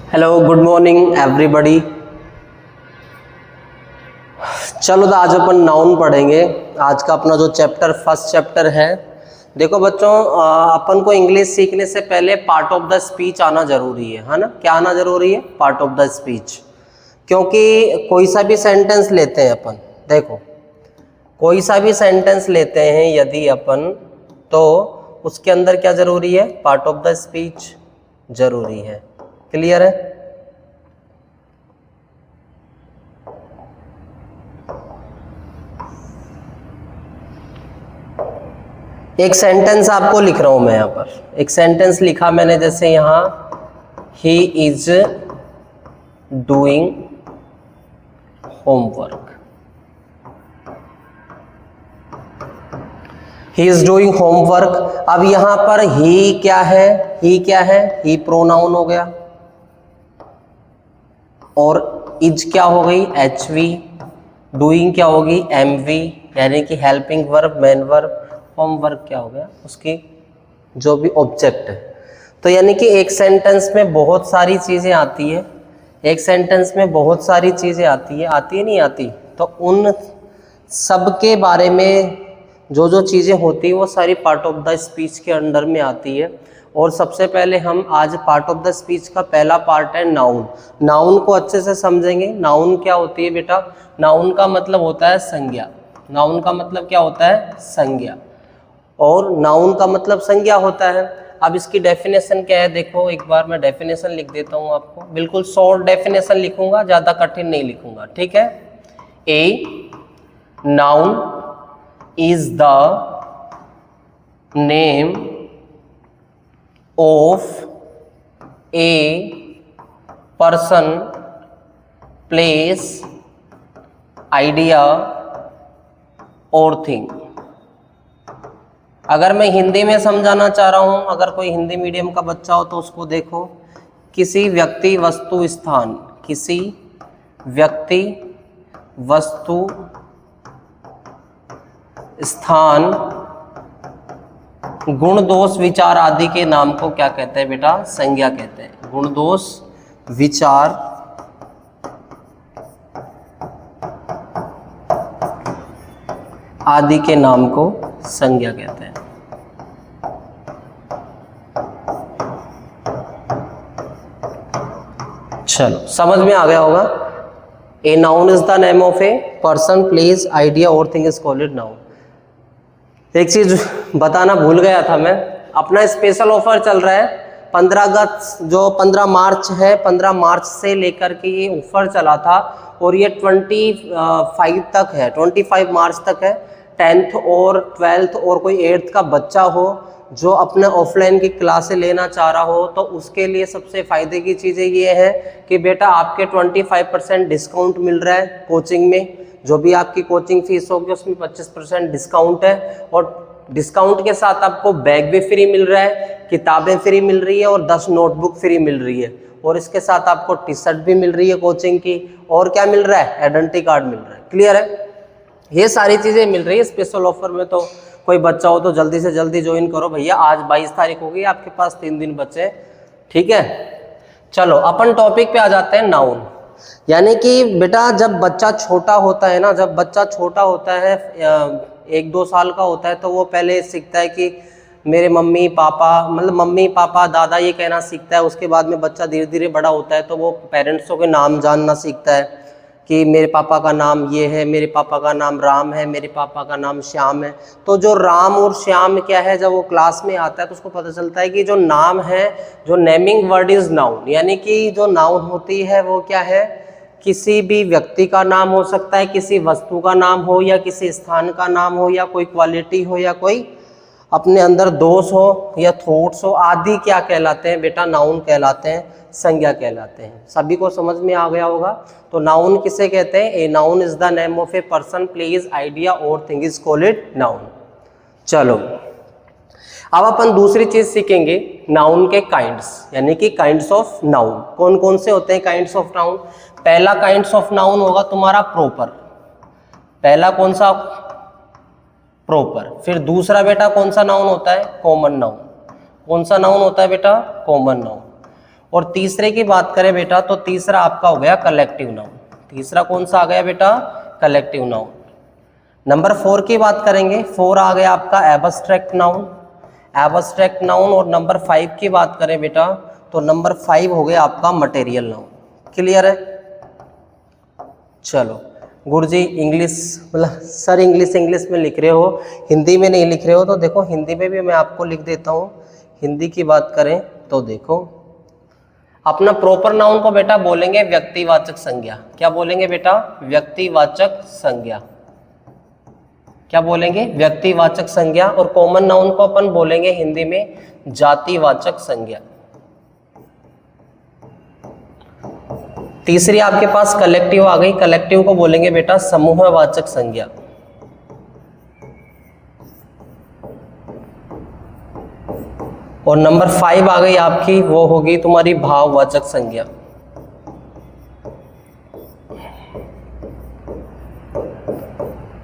Hello good morning everybody. चलो तो आज अपन नाउन पढ़ेंगे। आज का अपना जो चैप्टर फर्स्ट चैप्टर है। देखो बच्चों, अपन को इंग्लिश सीखने से पहले पार्ट ऑफ द स्पीच आना जरूरी है ना। क्या आना जरूरी है? Part of the speech. क्योंकि कोई सा भी सेंटेंस लेते हैं अपन, देखो कोई सा भी सेंटेंस लेते हैं यदि अपन, तो उसके अंदर क्या जरूरी है? पार्ट ऑफ द स्पीच जरूरी है। क्लियर है? एक सेंटेंस आपको लिख रहा हूं मैं। यहां पर एक सेंटेंस लिखा मैंने, जैसे यहां he is doing homework. He is doing homework. अब यहां पर ही क्या है? ही क्या है? ही प्रोनाउन हो गया, और इज क्या हो गई? एचवी। डूइंग क्या होगी? एमवी, यानी कि helping verb, main verb. Homework क्या हो गया? उसकी जो भी ऑब्जेक्ट है। तो यानी कि एक सेंटेंस में बहुत सारी चीजें आती है। एक सेंटेंस में बहुत सारी चीजें आती है नहीं आती? तो उन सब के बारे में जो जो चीजें होती है वो सारी पार्ट ऑफ द स्पीच के अंडर में आती है। और सबसे पहले हम आज पार्ट ऑफ द स्पीच का पहला पार्ट है नाउन। नाउन को अच्छे से समझेंगे। नाउन क्या होती है बेटा? नाउन का मतलब होता है संज्ञा। नाउन का मतलब क्या होता है? संज्ञा। और नाउन का मतलब संज्ञा होता है। अब इसकी डेफिनेशन क्या है? देखो एक बार मैं डेफिनेशन लिख देता हूं आपको। बिल्कुल शॉर्ट डेफिनेशन लिखूंगा, ज्यादा कठिन नहीं लिखूंगा, ठीक है? A noun is the name of a person, place, idea or thing। अगर मैं हिंदी में समझाना चाह रहा हूं, अगर कोई हिंदी मीडियम का बच्चा हो तो उसको देखो, किसी व्यक्ति, वस्तु, स्थान, किसी व्यक्ति, वस्तु, स्थान, गुण, दोष, विचार आदि के नाम को क्या कहते हैं बेटा? संज्ञा कहते हैं। गुण, दोष, विचार आदि के नाम को संज्ञा कहते हैं। चलो समझ में आ गया होगा। ए noun is the name of a person, place, idea और थिंग इज कॉल्ड नाउन। एक चीज बताना भूल गया था मैं, अपना स्पेशल ऑफर चल रहा है 15 अगस्त, जो 15 मार्च है, 15 मार्च से लेकर के ये ऑफर चला था और ये 25 तक है, 25 मार्च तक है। 10th और 12th और कोई 8th का बच्चा हो जो अपने ऑफलाइन की क्लासें लेना चाह रहा हो, तो उसके लिए सबसे फ़ायदे की चीज़ें ये है कि बेटा आपके 25% डिस्काउंट मिल रहा है कोचिंग में। जो भी आपकी कोचिंग फीस होगी उसमें 25% डिस्काउंट है, और डिस्काउंट के साथ आपको बैग भी फ्री मिल रहा है, किताबें फ्री मिल रही है और 10 नोटबुक फ्री मिल रही है, और इसके साथ आपको टी शर्ट भी मिल रही है कोचिंग की, और क्या मिल रहा है? आइडेंटिटी कार्ड मिल रहा है। क्लियर है? ये सारी चीज़ें मिल रही है स्पेशल ऑफर में। तो कोई बच्चा हो तो जल्दी से जल्दी ज्वाइन करो भैया। आज 22 तारीख हो गई, आपके पास 3 दिन बचे, ठीक है? चलो अपन टॉपिक पे आ जाते हैं, नाउन। यानी कि बेटा जब बच्चा छोटा होता है ना, जब बच्चा छोटा होता है 1-2 साल का होता है, तो वो पहले सीखता है कि मेरे मम्मी पापा, मतलब मम्मी पापा दादा ये कहना सीखता है। उसके बाद में बच्चा धीरे धीरे बड़ा होता है तो वो पेरेंट्सों के नाम जानना सीखता है कि मेरे पापा का नाम ये है, मेरे पापा का नाम राम है, मेरे पापा का नाम श्याम है। तो जो राम और श्याम क्या है, जब वो क्लास में आता है तो उसको पता चलता है कि जो नाम है, जो नेमिंग वर्ड इज नाउन, यानी कि जो नाउन होती है वो क्या है? किसी भी व्यक्ति का नाम हो सकता है, किसी वस्तु का नाम हो, या किसी स्थान का नाम हो, या कोई क्वालिटी हो, या कोई अपने अंदर दोष हो, या थॉट्स हो, आदि क्या कहलाते हैं बेटा? नाउन कहलाते हैं, संज्ञा कहलाते हैं। सभी को समझ में आ गया होगा। तो नाउन किसे कहते हैं? ए noun is the name of a person, place, idea और थिंग इज कॉल्ड नाउन। चलो अब अपन दूसरी चीज सीखेंगे, नाउन के काइंड्स, यानी कि काइंड्स ऑफ नाउन। कौन कौन से होते हैं काइंड्स ऑफ नाउन? पहला काइंड्स ऑफ नाउन होगा तुम्हारा प्रॉपर। पहला कौन सा? प्रॉपर। फिर दूसरा बेटा कौन सा नाउन होता है? Common noun. कौन सा नाउन होता है बेटा? Common noun. और तीसरे की बात करें बेटा तो तीसरा आपका हो गया कलेक्टिव नाउन। तीसरा कौन सा आ गया बेटा? Collective noun. नंबर 4 की बात करेंगे, 4 आ गया आपका एब्स्ट्रैक्ट नाउन, एब्स्ट्रैक्ट नाउन। और नंबर 5 की बात करें बेटा तो नंबर 5 हो गया आपका मटेरियल नाउन। क्लियर है? चलो गुरुजी इंग्लिश मतलब सर इंग्लिश में लिख रहे हो, हिंदी में नहीं लिख रहे हो, तो देखो हिंदी में भी मैं आपको लिख देता हूँ। हिंदी की बात करें तो देखो अपना प्रॉपर नाउन को बेटा बोलेंगे व्यक्तिवाचक संज्ञा। क्या बोलेंगे बेटा? व्यक्तिवाचक संज्ञा। क्या बोलेंगे? व्यक्तिवाचक संज्ञा। और कॉमन नाउन को अपन बोलेंगे हिंदी में जातिवाचक संज्ञा। तीसरी आपके पास कलेक्टिव आ गई, कलेक्टिव को बोलेंगे बेटा समूहवाचक संज्ञा। और नंबर 5 आ गई आपकी, वो होगी तुम्हारी भाववाचक संज्ञा।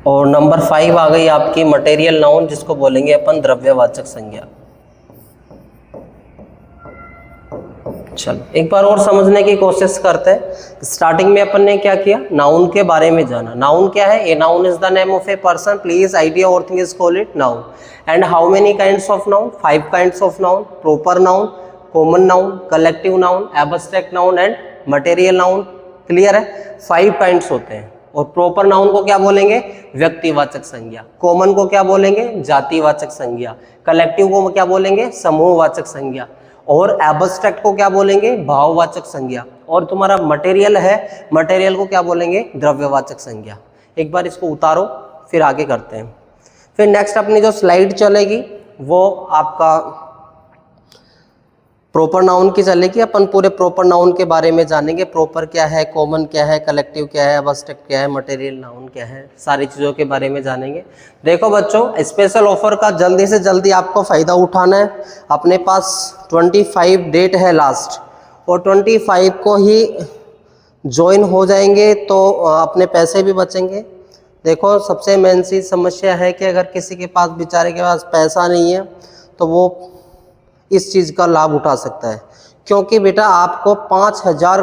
और नंबर 5 आ गई आपकी मटेरियल नाउन, जिसको बोलेंगे अपन द्रव्यवाचक संज्ञा। चलो एक बार और समझने की कोशिश करते हैं। स्टार्टिंग में अपन ने क्या किया? नाउन के बारे में जाना। नाउन क्या है? A noun is the name of a person, place, idea और thing is called it noun. And how many kinds of noun? 5 kinds of noun, proper noun, common noun, collective noun, abstract noun and material noun. Clear है? 5 kinds होते हैं। और proper noun को क्या बोलेंगे? व्यक्तिवाचक संज्ञा। Common को क्या बोलेंगे? जातिवाचक संज्ञा। कलेक्टिव को क्या बोलेंगे? समूहवाचक संज्ञा। और एब्स्ट्रैक्ट को क्या बोलेंगे? भाववाचक संज्ञा। और तुम्हारा मटेरियल है, मटेरियल को क्या बोलेंगे? द्रव्यवाचक संज्ञा। एक बार इसको उतारो फिर आगे करते हैं। फिर नेक्स्ट अपनी जो स्लाइड चलेगी वो आपका प्रॉपर नाउन की चलेगी। अपन पूरे प्रॉपर नाउन के बारे में जानेंगे। प्रॉपर क्या है, कॉमन क्या है, कलेक्टिव क्या है, एब्स्ट्रैक्ट क्या है, मटेरियल नाउन क्या है, सारी चीज़ों के बारे में जानेंगे। देखो बच्चों, स्पेशल ऑफर का जल्दी से जल्दी आपको फ़ायदा उठाना है। अपने पास 25 डेट है लास्ट, और 25 को ही ज्वाइन हो जाएंगे तो अपने पैसे भी बचेंगे। देखो सबसे मेन सी समस्या है कि अगर किसी के पास बेचारे के पास पैसा नहीं है तो वो इस चीज़ का लाभ उठा सकता है, क्योंकि बेटा आपको 5,000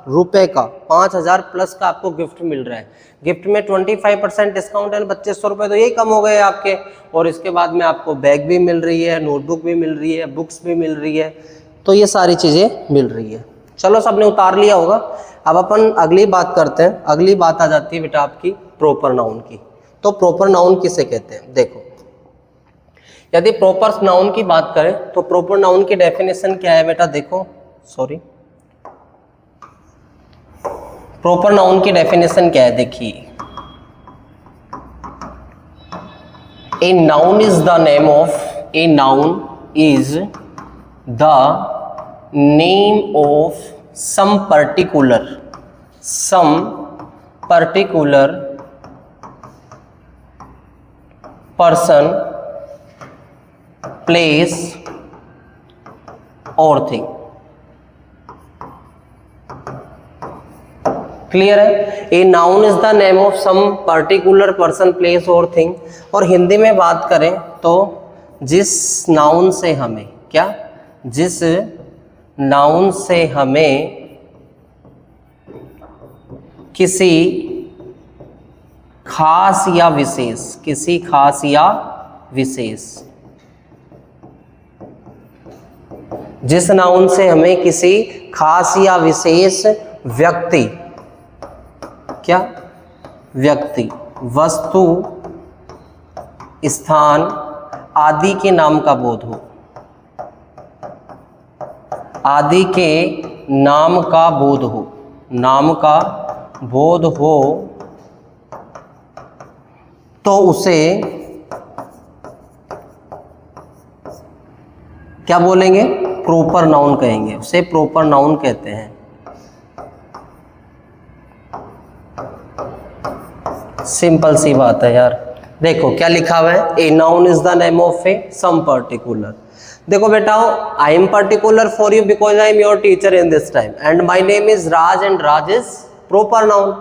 रुपये का 5,000 प्लस का आपको गिफ्ट मिल रहा है। गिफ्ट में 25% डिस्काउंट है, 2500 रुपये तो यही कम हो गए आपके। और इसके बाद में आपको बैग भी मिल रही है, नोटबुक भी मिल रही है, बुक्स भी मिल रही है, तो ये सारी चीज़ें मिल रही है। चलो सबने उतार लिया होगा। अब अपन अगली बात करते हैं। अगली बात आ जाती है बेटा आपकी प्रॉपर नाउन की। तो प्रॉपर नाउन किसे कहते हैं? देखो यदि प्रॉपर नाउन की बात करें तो प्रॉपर नाउन की डेफिनेशन क्या है बेटा? देखो प्रॉपर नाउन की डेफिनेशन क्या है? देखिए, a noun is the name of, a noun is the name of some particular person, place or thing। Clear है? A noun is the name of some particular person, place और thing. और हिंदी में बात करें तो जिस नाउन से हमें क्या, जिस नाउन से हमें किसी खास या विशेष, किसी खास या विशेष, जिस नाउन से हमें किसी खास या विशेष व्यक्ति, क्या व्यक्ति, वस्तु, स्थान आदि के नाम का बोध हो, आदि के नाम का बोध हो, नाम का बोध हो, तो उसे क्या बोलेंगे? प्रॉपर नाउन कहेंगे। उसे प्रॉपर नाउन कहते हैं। सिंपल सी बात है यार। देखो क्या लिखा हुआ है? A noun is the name of a some particular. देखो बेटा, I am particular for you because I am your teacher in this time and my name is Raj and Raj is proper noun.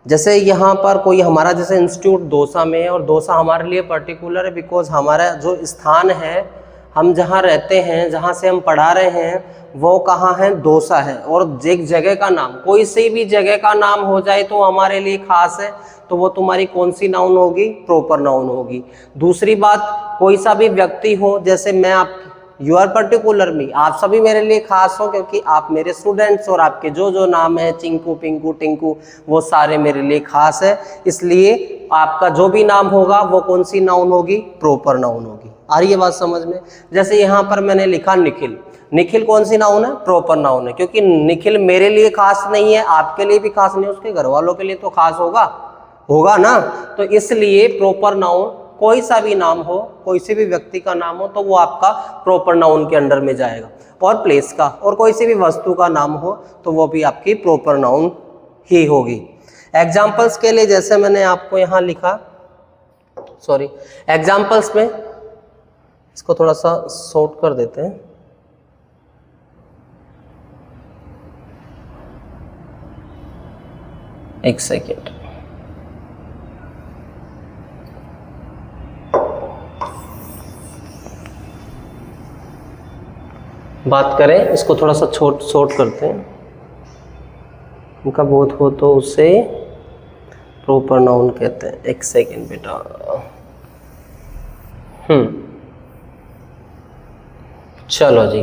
जैसे यहाँ पर कोई हमारा जैसे इंस्टीट्यूट दौसा में है और दौसा हमारे लिए पर्टिकुलर है बिकॉज हमारा जो स्थान है हम जहाँ रहते हैं, जहाँ से हम पढ़ा रहे हैं, वो कहाँ है? दौसा है। और एक जगह का नाम, कोई सी भी जगह का नाम हो जाए तो हमारे लिए खास है, तो वो तुम्हारी कौन सी नाउन होगी? प्रॉपर नाउन होगी। दूसरी बात, कोई सा भी व्यक्ति हो, जैसे मैं आप, यू आर पर्टिकुलर मी, आप सभी मेरे लिए खास हो क्योंकि आप मेरे स्टूडेंट्स, और आपके जो जो नाम है, चिंकू, पिंकू, टिंकू, वो सारे मेरे लिए खास है। इसलिए आपका जो भी नाम होगा वो कौन सी नाउन होगी? प्रॉपर नाउन होगी। आ रही है बात समझ में? जैसे यहाँ पर मैंने लिखा निखिल, निखिल कौन सी नाउन है? प्रॉपर नाउन है, क्योंकि निखिल मेरे लिए खास नहीं है, आपके लिए भी खास नहीं है, उसके घर वालों के लिए तो खास होगा ना। तो इसलिए प्रॉपर नाउन, कोई सा भी नाम हो, कोई से भी व्यक्ति का नाम हो, तो वो आपका प्रॉपर नाउन के अंडर में जाएगा। और प्लेस का, और कोई सी भी वस्तु का नाम हो तो वो भी आपकी प्रॉपर नाउन ही होगी। एग्जाम्पल्स के लिए जैसे मैंने आपको यहाँ लिखा, सॉरी, एग्जाम्पल्स में इसको थोड़ा सा शॉर्ट कर देते हैं। एक सेकेंड, बात करें, इसको थोड़ा सा शॉर्ट करते हैं। उनका बहुत हो तो उसे प्रॉपर नाउन कहते हैं। एक सेकेंड बेटा। चलो जी,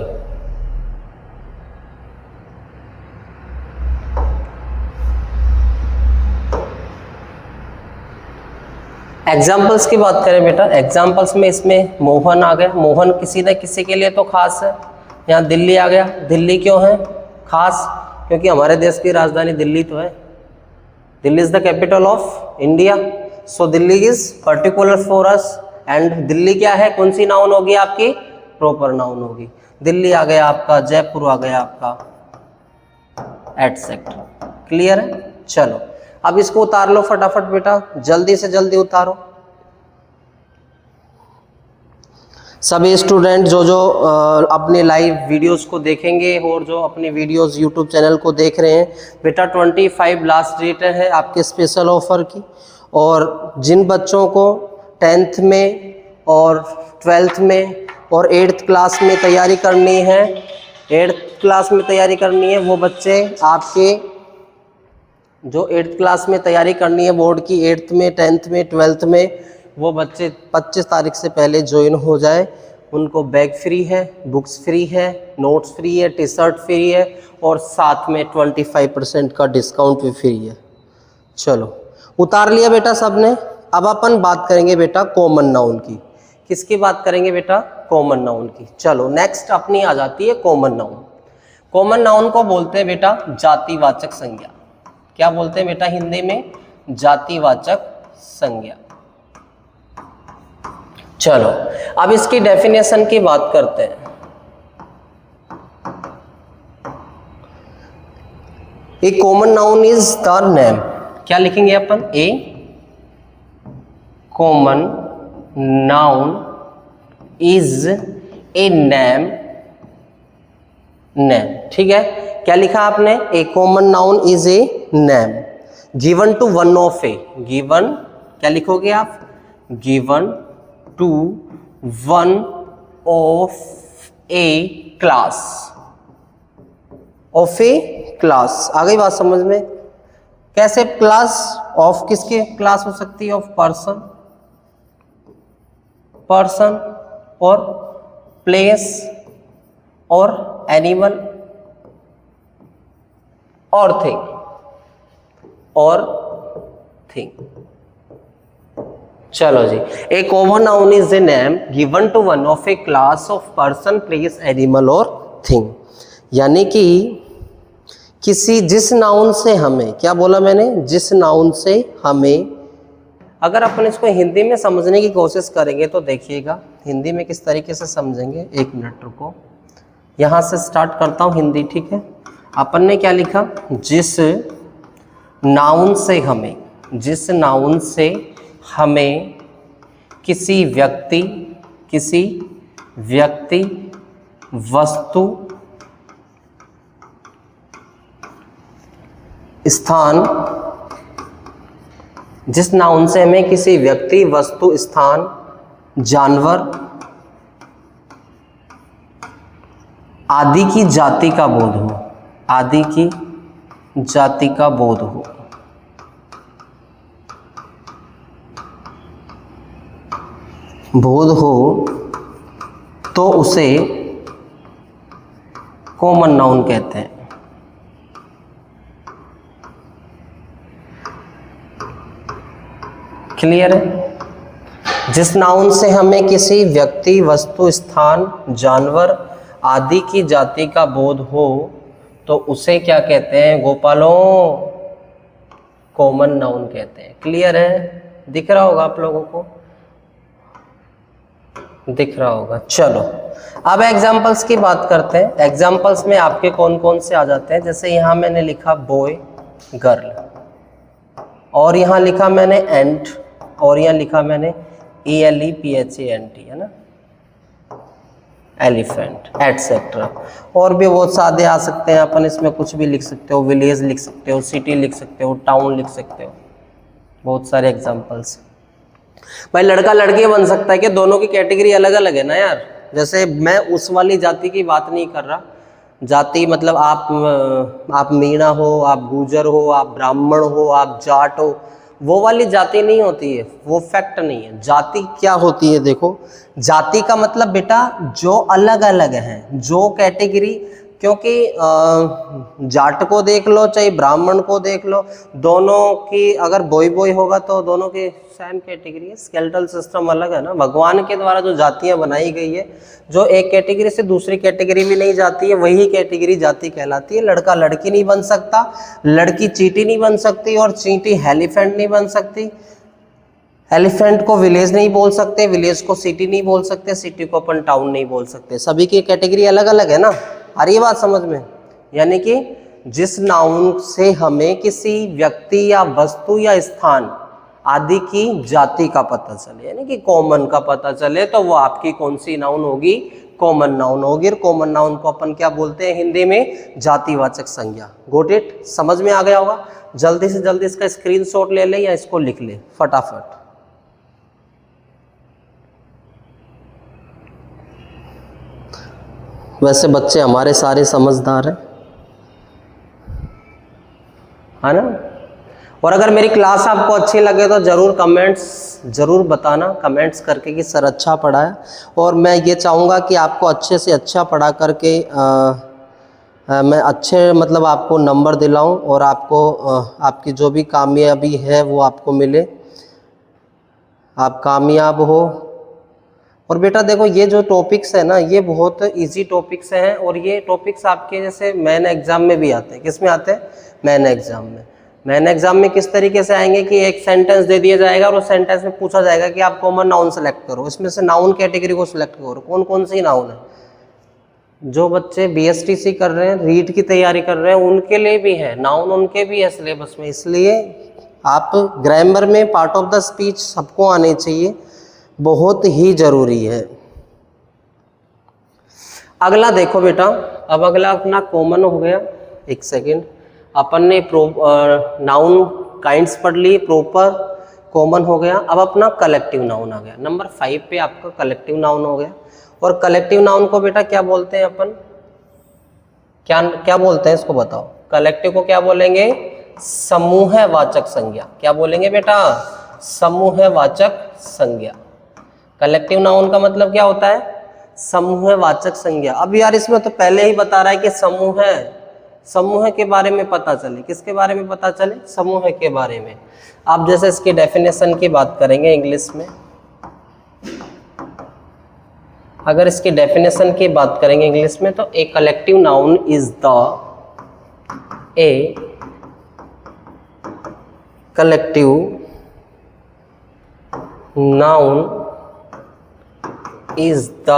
एग्जाम्पल्स की बात करें बेटा, एग्जाम्पल्स में इसमें मोहन आ गया। मोहन किसी न किसी के लिए तो खास है। यहाँ दिल्ली आ गया। दिल्ली क्यों है खास? क्योंकि हमारे देश की राजधानी दिल्ली तो है। Delhi is the capital of India, so Delhi is particular for us. And Delhi क्या है? कौन सी नाउन होगी आपकी? प्रॉपर नाउन होगी। दिल्ली आ गया आपका, जयपुर आ गया आपका, एटसेट्रा। क्लियर है? चलो अब इसको उतार लो फटाफट बेटा, जल्दी से जल्दी उतारो। सभी स्टूडेंट जो जो अपने लाइव वीडियोस को देखेंगे और जो अपनी वीडियोस यूट्यूब चैनल को देख रहे हैं, बेटा 25 लास्ट डेट है आपके स्पेशल ऑफर की। और जिन बच्चों को 10th में और 12th में और 8th क्लास में तैयारी करनी है, 8th क्लास में तैयारी करनी है, वो बच्चे आपके जो 8th क्लास में तैयारी करनी है बोर्ड की, 8th में, 10th में, 12th में, वो बच्चे 25 तारीख से पहले ज्वाइन हो जाए। उनको बैग फ्री है, बुक्स फ्री है, नोट्स फ्री है, टी शर्ट फ्री है, और साथ में 25% का डिस्काउंट भी फ्री है। चलो उतार लिया बेटा सबने। अब अपन बात करेंगे बेटा कॉमन नाउन की। किसकी बात करेंगे बेटा? कॉमन नाउन की। चलो नेक्स्ट अपनी आ जाती है कॉमन नाउन। कॉमन नाउन को बोलते हैं बेटा जातिवाचक संज्ञा। क्या बोलते हैं बेटा हिंदी में? जातिवाचक संज्ञा। चलो अब इसकी डेफिनेशन की बात करते हैं। A common noun is the name. क्या लिखेंगे अपन? A common noun is a name. Name, ठीक है। क्या लिखा आपने? A common noun is a name given to one of a. Given, क्या लिखोगे आप? Given to one of a class. Of a class, आ गई बात समझ में? कैसे क्लास? ऑफ किसके क्लास हो सकती है? ऑफ पर्सन, पर्सन और प्लेस और एनिमल और थिंग, और थिंग। चलो जी, a common noun is a name given to one of a class of person, place, animal और थिंग। यानी कि किसी, जिस नाउन से हमें, क्या बोला मैंने? जिस नाउन से हमें, अगर अपन इसको हिंदी में समझने की कोशिश करेंगे तो देखिएगा हिंदी में किस तरीके से समझेंगे। एक मिनट रुको, यहाँ से स्टार्ट करता हूँ हिंदी, ठीक है। अपन ने क्या लिखा? जिस नाउन से हमें, जिस नाउन से हमें किसी व्यक्ति, किसी व्यक्ति, वस्तु, स्थान, जिस नाउन से हमें किसी व्यक्ति, वस्तु, स्थान, जानवर आदि की जाति का बोध हो, आदि की जाति का बोध हो, बोध हो तो उसे कॉमन नाउन कहते हैं। क्लियर है? जिस नाउन से हमें किसी व्यक्ति, वस्तु, स्थान, जानवर आदि की जाति का बोध हो तो उसे क्या कहते हैं गोपालों? कॉमन नाउन कहते हैं। क्लियर है? दिख रहा होगा आप लोगों को, दिख रहा होगा। चलो अब एग्जाम्पल्स की बात करते हैं। एग्जाम्पल्स में आपके कौन कौन से आ जाते हैं? जैसे यहाँ मैंने लिखा बॉय, गर्ल, और यहाँ लिखा मैंने एंट, और यहाँ लिखा मैंने ELEPHANT, है ना, एलिफेंट, एटसेट्रा। और भी बहुत सादे आ सकते हैं, अपन इसमें कुछ भी लिख सकते हो, विलेज लिख सकते हो, सिटी लिख सकते हो, टाउन लिख सकते हो, बहुत सारे एग्जाम्पल्स। भाई लड़का लड़की बन सकता है कि दोनों की कैटेगरी अलग अलग है ना यार। जैसे मैं उस वाली जाति की बात नहीं कर रहा, जाति मतलब आप मीणा हो, आप गुजर हो, आप ब्राह्मण हो, आप जाट हो, वो वाली जाति नहीं होती है, वो फैक्ट नहीं है। जाति क्या होती है? देखो, जाति का मतलब बेटा जो अलग अलग हैं, जो कैटेगरी, क्योंकि जाट को देख लो चाहे ब्राह्मण को देख लो, दोनों की अगर बॉय बॉय होगा तो दोनों की सेम कैटेगरी है। स्केलेटल सिस्टम अलग है ना। भगवान के द्वारा जो जातियां बनाई गई है, जो एक कैटेगरी से दूसरी कैटेगरी में नहीं जाती है, वही कैटेगरी जाति कहलाती है। लड़का लड़की नहीं बन सकता, लड़की चींटी नहीं बन सकती, और चींटी एलिफेंट नहीं बन सकती। एलिफेंट को विलेज नहीं बोल सकते, विलेज को सिटी नहीं बोल सकते, सिटी को अपन टाउन नहीं बोल सकते। सभी की कैटेगरी अलग अलग है ना। आ रही है बात समझ में? यानी कि जिस नाउन से हमें किसी व्यक्ति या वस्तु या स्थान आदि की जाति का पता चले, यानी कि कॉमन का पता चले, तो वो आपकी कौन सी नाउन होगी? कॉमन नाउन होगी। और कॉमन नाउन को अपन क्या बोलते हैं हिंदी में? जातिवाचक संज्ञा। Got it? समझ में आ गया होगा। जल्दी से जल्दी इसका स्क्रीनशॉट ले ले या इसको लिख ले फटाफट। वैसे बच्चे हमारे सारे समझदार हैं, है ना। और अगर मेरी क्लास आपको अच्छी लगे तो ज़रूर कमेंट्स ज़रूर बताना, कमेंट्स करके कि सर अच्छा पढ़ा है। और मैं ये चाहूँगा कि आपको अच्छे से अच्छा पढ़ा करके मैं अच्छे मतलब आपको नंबर दिलाऊं, और आपको आपकी जो भी कामयाबी है वो आपको मिले, आप कामयाब हो। और बेटा देखो, ये जो टॉपिक्स है ना, ये बहुत इजी टॉपिक्स हैं, और ये टॉपिक्स आपके जैसे मेन एग्जाम में भी आते हैं। किस में आते हैं? मेन एग्जाम में। मेन एग्जाम में किस तरीके से आएंगे कि एक सेंटेंस दे दिया जाएगा और उस सेंटेंस में पूछा जाएगा कि आप कॉमन नाउन सेलेक्ट करो, इसमें से नाउन कैटेगरी को सिलेक्ट करो। कौन कौन सी नाउन है? जो बच्चे BSTC कर रहे हैं, रीट की तैयारी कर रहे हैं, उनके लिए भी है नाउन, उनके भी है सिलेबस में। इसलिए आप ग्रामर में पार्ट ऑफ द स्पीच सबको आने चाहिए, बहुत ही जरूरी है। अगला देखो बेटा, अब अगला अपना कॉमन हो गया। एक सेकेंड, अपन ने नाउन काइंड्स पढ़ ली, प्रॉपर कॉमन हो गया। अब अपना कलेक्टिव नाउन आ गया। नंबर 5 पे आपका कलेक्टिव नाउन हो गया। और कलेक्टिव नाउन को बेटा क्या बोलते हैं अपन? क्या बोलते हैं इसको बताओ? कलेक्टिव को क्या बोलेंगे? समूहवाचक संज्ञा। क्या बोलेंगे बेटा? समूहवाचक संज्ञा। कलेक्टिव नाउन का मतलब क्या होता है? समूहवाचक संज्ञा। अब यार इसमें तो पहले ही बता रहा है कि समूह है, समूह के बारे में पता चले। किसके बारे में पता चले? समूह के बारे में। आप जैसे इसकी डेफिनेशन की बात करेंगे इंग्लिश में, अगर इसकी डेफिनेशन की बात करेंगे इंग्लिश में, तो a collective noun is the a collective noun is the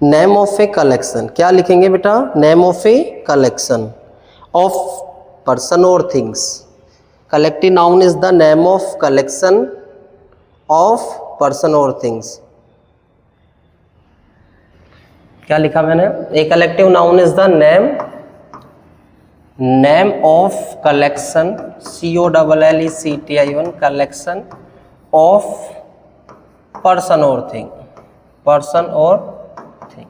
name of a collection. क्या लिखेंगे बेटा? Name of a collection of person और things. Collective noun is the name of collection of person और थिंग्स। क्या लिखा मैंने? ए collective noun is the name of कलेक्शन, COLLECTION, कलेक्शन ऑफ पर्सन और थिंग, पर्सन और थिंग।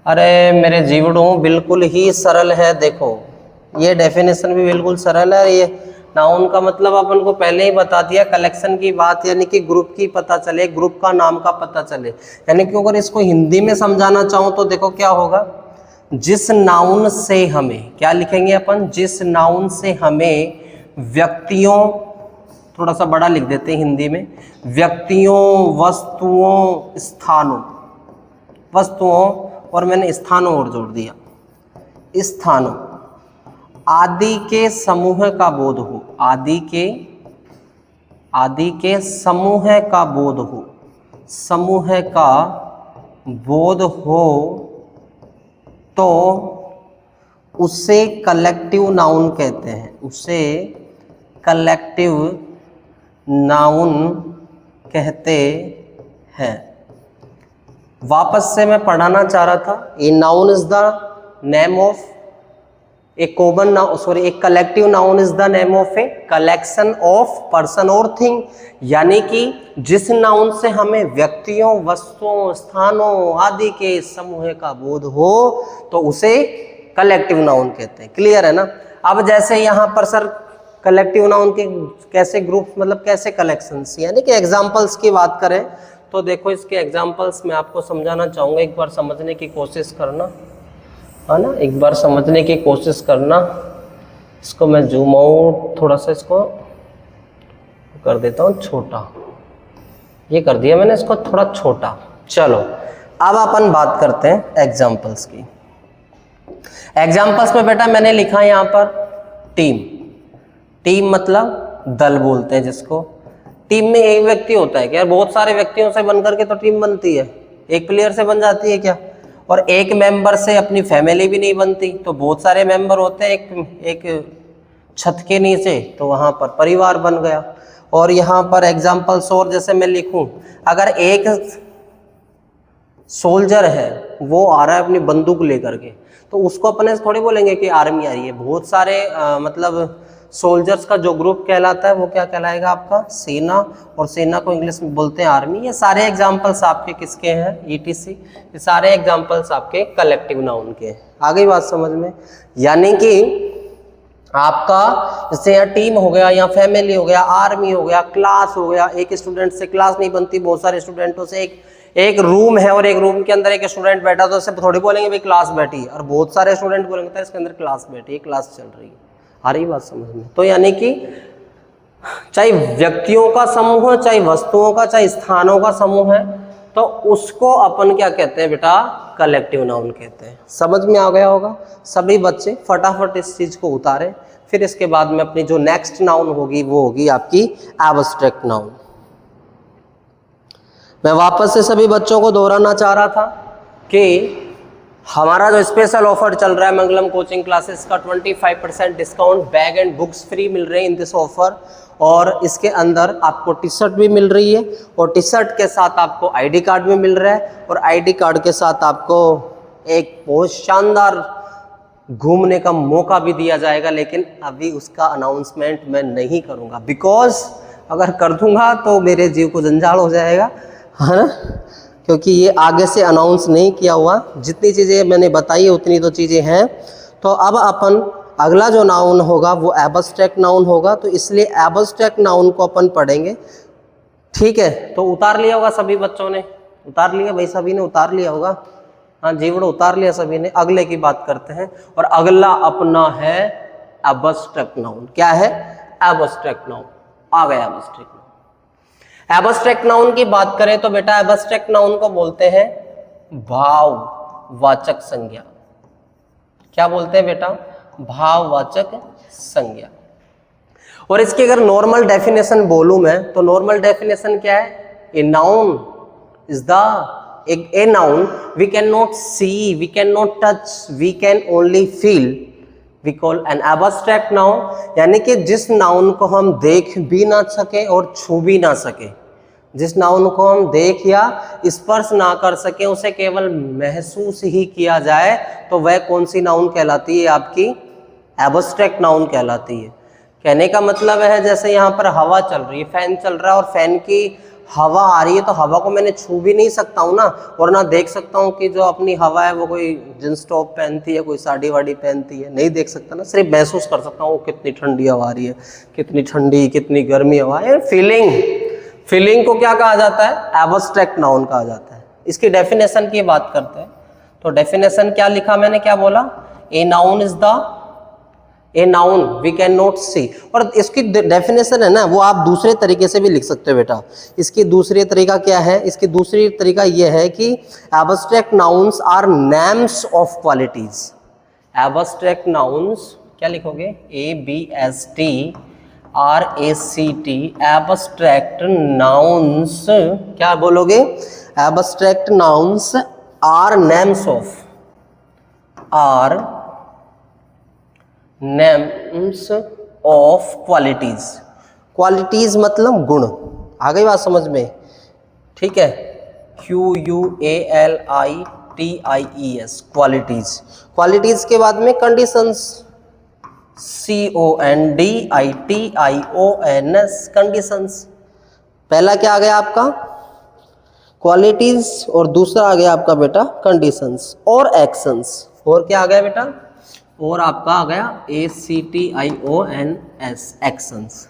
अरे मेरे जीवड़ों बिल्कुल ही सरल है। देखो ये डेफिनेशन भी बिल्कुल सरल है। ये नाउन का मतलब अपन को पहले ही बता दिया, कलेक्शन की बात, यानी कि ग्रुप की पता चले, ग्रुप का नाम का पता चले। यानी कि अगर इसको हिंदी में समझाना चाहूँ तो देखो क्या होगा, जिस नाउन से हमें, क्या लिखेंगे अपन, जिस नाउन से हमें व्यक्तियों, थोड़ा सा बड़ा लिख देते हैं हिंदी में, व्यक्तियों, वस्तुओं, स्थानों, वस्तुओं और मैंने स्थानों और जोड़ दिया, स्थानों आदि के समूह का बोध हो, आदि के समूह का बोध हो, समूह का बोध हो तो उसे कलेक्टिव नाउन कहते हैं, उसे कलेक्टिव नाउन कहते हैं। वापस से मैं पढ़ाना चाह रहा था, ए noun is the name of A common noun, sorry, a collective noun is the name of a collection of person और थिंग। यानी कि जिस नाउन से हमें व्यक्तियों, वस्तुओं, स्थानों आदि के समूह का बोध हो तो उसे कलेक्टिव नाउन कहते हैं। क्लियर है ना। अब जैसे यहाँ पर सर कलेक्टिव नाउन के कैसे ग्रुप, मतलब कैसे कलेक्शंस, यानी कि एग्जांपल्स की बात करें तो देखो इसके एग्जांपल्स मैं आपको समझाना चाहूँगा, एक बार समझने की कोशिश करना, है ना, एक बार समझने की कोशिश करना। इसको मैं जूम आउट थोड़ा सा, इसको कर देता हूँ छोटा, ये कर दिया मैंने इसको थोड़ा छोटा। चलो अब अपन बात करते हैं एग्जांपल्स की। एग्जांपल्स में बेटा मैंने लिखा है यहाँ पर टीम। टीम मतलब दल बोलते हैं जिसको। टीम में एक व्यक्ति होता है क्या, बहुत सारे व्यक्तियों से बनकर के तो टीम बनती है, एक प्लेयर से बन जाती है क्या, और एक मेंबर से अपनी फैमिली भी नहीं बनती, तो बहुत सारे मेंबर होते हैं एक छत के नीचे, तो वहाँ पर परिवार बन गया। और यहाँ पर एग्जाम्पल्स और जैसे मैं लिखूं, अगर एक सोल्जर है वो आ रहा है अपनी बंदूक लेकर के, तो उसको अपने थोड़ी बोलेंगे कि आर्मी आ रही है। बहुत सारे मतलब सोल्जर्स का जो ग्रुप कहलाता है वो क्या कहलाएगा आपका, सेना, और सेना को इंग्लिश में बोलते हैं आर्मी। ये सारे एग्जाम्पल्स आपके किसके हैं, ईटीसी। ये सारे एग्जाम्पल्स आपके कलेक्टिव नाउन के हैं। आ गई बात समझ में। यानी कि आपका जैसे यहाँ टीम हो गया, या फैमिली हो गया, आर्मी हो गया, क्लास हो गया। एक स्टूडेंट से क्लास नहीं बनती, बहुत सारे स्टूडेंटों से एक रूम है और एक रूम के अंदर एक स्टूडेंट बैठा, तो उससे थोड़ी बोलेंगे भाई क्लास बैठी है, और बहुत सारे स्टूडेंट बोलेंगे तो इसके अंदर क्लास बैठी है, क्लास चल रही है। आ रही बात समझ में। तो यानी कि चाहे व्यक्तियों का समूह है, चाहे वस्तुओं का, चाहे स्थानों का समूह है, तो उसको अपन क्या कहते हैं बेटा, कलेक्टिव नाउन कहते हैं। समझ में आ गया होगा। सभी बच्चे फटाफट इस चीज को उतारें, फिर इसके बाद में अपनी जो नेक्स्ट नाउन होगी वो होगी आपकी एब्स्ट्रैक्ट नाउन। मैं वापस से सभी बच्चों को दोहराना चाह रहा था कि हमारा जो स्पेशल ऑफर चल रहा है मंगलम कोचिंग क्लासेस का, 25% discount, bag and books free मिल रहे हैं इन दिस ऑफर, और इसके अंदर आपको टी शर्ट भी मिल रही है, और टी शर्ट के साथ आपको आईडी कार्ड भी मिल रहा है, और आईडी कार्ड के साथ आपको एक बहुत शानदार घूमने का मौका भी दिया जाएगा। लेकिन अभी उसका अनाउंसमेंट मैं नहीं करूँगा, बिकॉज अगर कर दूंगा तो मेरे जीव को जंजाल हो जाएगा, है ना, क्योंकि ये आगे से अनाउंस नहीं किया हुआ। जितनी चीज़ें मैंने बताई है उतनी तो चीज़ें हैं। तो अब अपन अगला जो नाउन होगा वो एब्स्ट्रैक्ट नाउन होगा, तो इसलिए एब्स्ट्रैक्ट नाउन को अपन पढ़ेंगे। ठीक है, तो उतार लिया होगा सभी बच्चों ने, उतार लिया भाई, सभी ने उतार लिया होगा। हाँ जीवड़ो उतार लिया सभी ने। अगले की बात करते हैं, और अगला अपना है एब्स्ट्रैक्ट नाउन। क्या है, एब्स्ट्रैक्ट नाउन। आ गया एब्स्ट्रैक्ट नाउन। एब्स्ट्रैक्ट नाउन की बात करें तो बेटा एब्स्ट्रैक्ट नाउन को बोलते हैं भाववाचक संज्ञा। क्या बोलते हैं बेटा, भाववाचक संज्ञा। और इसकी अगर नॉर्मल डेफिनेशन बोलूं मैं, तो नॉर्मल डेफिनेशन क्या है, a noun is the a noun we cannot see, we cannot touch, we can only feel, we call an abstract noun। यानी कि जिस नाउन को हम देख भी ना सके और छू भी ना सके, जिस नाउन को हम देख या स्पर्श ना कर सके, उसे केवल महसूस ही किया जाए, तो वह कौन सी नाउन कहलाती है, आपकी एब्स्ट्रैक्ट नाउन कहलाती है। कहने का मतलब है जैसे यहाँ पर हवा चल रही है, फैन चल रहा है, और फैन की हवा आ रही है तो हवा को मैंने छू भी नहीं सकता हूँ ना, और ना देख सकता हूँ कि जो अपनी हवा है वो कोई जींस टॉप पहनती है, कोई साड़ी वाड़ी पहनती है, नहीं देख सकता ना, सिर्फ महसूस कर सकता हूँ कितनी ठंडी हवा आ रही है, कितनी ठंडी कितनी गर्मी हवा है। फीलिंग को क्या कहा जाता है? एब्स्ट्रैक्ट नाउन कहा जाता है। इसकी डेफिनेशन की बात करते हैं, तो डेफिनेशन क्या लिखा मैंने, क्या बोला? A noun is a noun we can not see. और इसकी डेफिनेशन है ना वो आप दूसरे तरीके से भी लिख सकते हो बेटा। इसकी दूसरी तरीका क्या है? इसकी दूसरी तरीका ये है कि abstract nouns are names of qualities. Abstract nouns क्या लिखोगे? ABSTRACT, एब्स्ट्रैक्ट नाउन्स क्या बोलोगे? Abstract nouns are names of qualities मतलब गुण। आ गई बात समझ में? ठीक है, QUALITIES क्वालिटीज के बाद में कंडीशंस, CONDITIONS कंडीशंस। पहला क्या आ गया आपका? क्वालिटीज, और दूसरा आ गया आपका बेटा कंडीशंस और एक्शंस। और क्या आ गया बेटा? और आपका आ गया ACTIONS एक्शंस।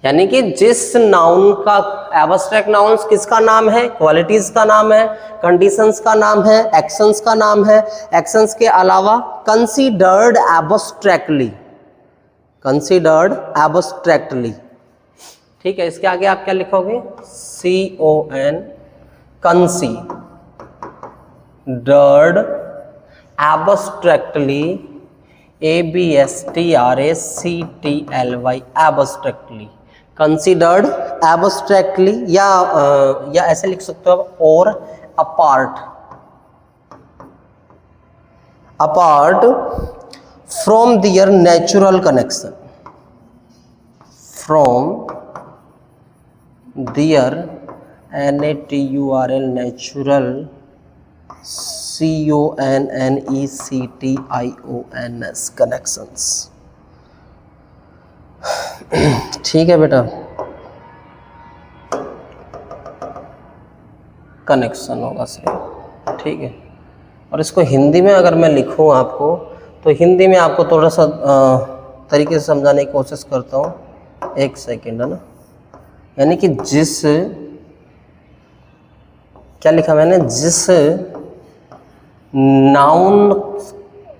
यानी कि जिस नाउन का, एब्स्ट्रैक्ट नाउन्स किसका नाम है? क्वालिटीज का नाम है, कंडीशंस का नाम है, एक्शंस का नाम है। एक्शंस के अलावा कंसीडर्ड एब्स्ट्रैक्टली। ठीक है, इसके आगे आप क्या लिखोगे? CON considered abstractly, ABSTRACTLY abstractly, considered abstractly, या ऐसे लिख सकते हो और apart from their natural connection, from their NATURL natural CONNECTIONS connections. ठीक है बेटा, कनेक्शन होगा सही। ठीक है, और इसको हिंदी में अगर मैं लिखूं आपको, तो हिंदी में आपको थोड़ा सा तरीके से समझाने की कोशिश करता हूँ। एक सेकेंड, है ना। यानी कि जिस, क्या लिखा मैंने? जिस नाउन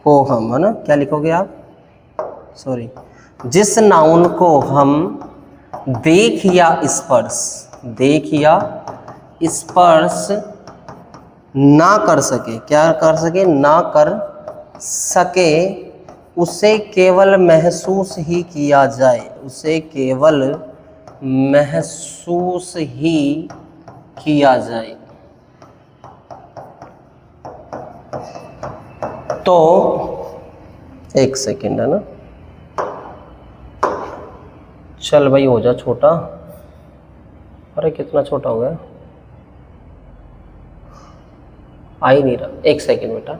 को हम, है ना, क्या लिखोगे आप? सॉरी, जिस नाउन को हम देख या स्पर्श ना कर सके, क्या कर सके? ना कर सके, उसे केवल महसूस ही किया जाए, उसे केवल महसूस ही किया जाए, तो एक सेकेंड, है ना। चल भाई हो जा छोटा। अरे कितना छोटा हो गया, आ ही नहीं रहा। एक सेकेंड बेटा,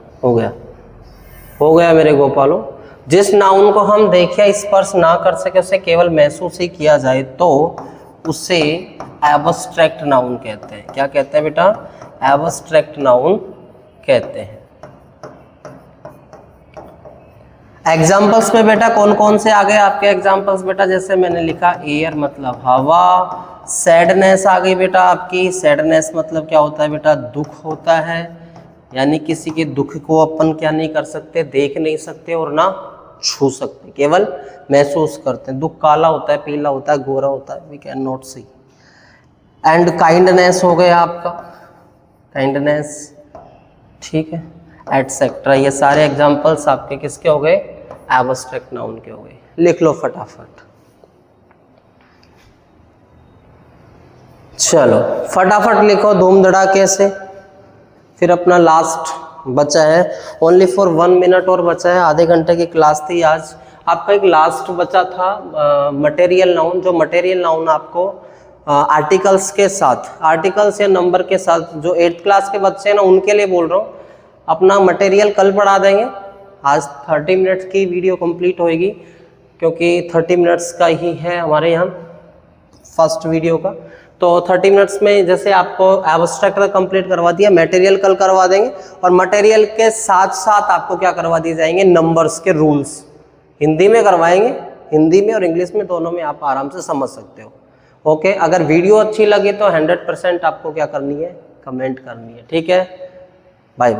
हो गया मेरे गोपालों। जिस नाउन को हम देख या स्पर्श ना कर सके, उसे केवल महसूस ही किया जाए, तो उसे एब्स्ट्रैक्ट नाउन कहते हैं। क्या कहते हैं बेटा? एब्स्ट्रैक्ट नाउन कहते हैं। एग्जाम्पल्स में बेटा कौन कौन से आ गए आपके एग्जाम्पल्स बेटा? जैसे मैंने लिखा एयर मतलब हवा, सैडनेस आ गई बेटा आपकी। सैडनेस मतलब क्या होता है बेटा? दुख होता है, यानी किसी के दुख को अपन क्या नहीं कर सकते, देख नहीं सकते और ना छू सकते, केवल महसूस करते हैं। दुख काला होता है, पीला होता है, गोरा होता है, we can not see. And kindness हो गया आपका, काइंडनेस, ठीक है, एटसेट्रा। ये सारे एग्जाम्पल्स आपके किसके हो गए? एब्स्ट्रैक्ट नाउन के हो गए। लिख लो फटाफट, चलो फटाफट लिखो धूम धड़ाके से। फिर अपना लास्ट बचा है, ओनली फॉर 1 मिनट और बचा है। आधे घंटे की क्लास थी आज। आपका एक लास्ट बचा था मटेरियल नाउन, जो मटेरियल नाउन आपको आर्टिकल्स के साथ, आर्टिकल्स या नंबर के साथ, जो 8th क्लास के बच्चे हैं ना उनके लिए बोल रहा हूँ। अपना मटेरियल कल पढ़ा देंगे। आज 30 मिनट्स की वीडियो कंप्लीट होएगी, क्योंकि 30 मिनट्स का ही है हमारे यहाँ फर्स्ट वीडियो का। तो 30 मिनट्स में जैसे आपको एब्स्ट्रैक्ट कंप्लीट करवा दिया, मटेरियल कल करवा देंगे, और मटेरियल के साथ साथ आपको क्या करवा दिए जाएंगे, नंबर्स के रूल्स हिंदी में करवाएंगे, हिंदी में और इंग्लिश में दोनों में, आप आराम से समझ सकते हो। ओके, अगर वीडियो अच्छी लगी तो 100% आपको क्या करनी है, कमेंट करनी है, ठीक है।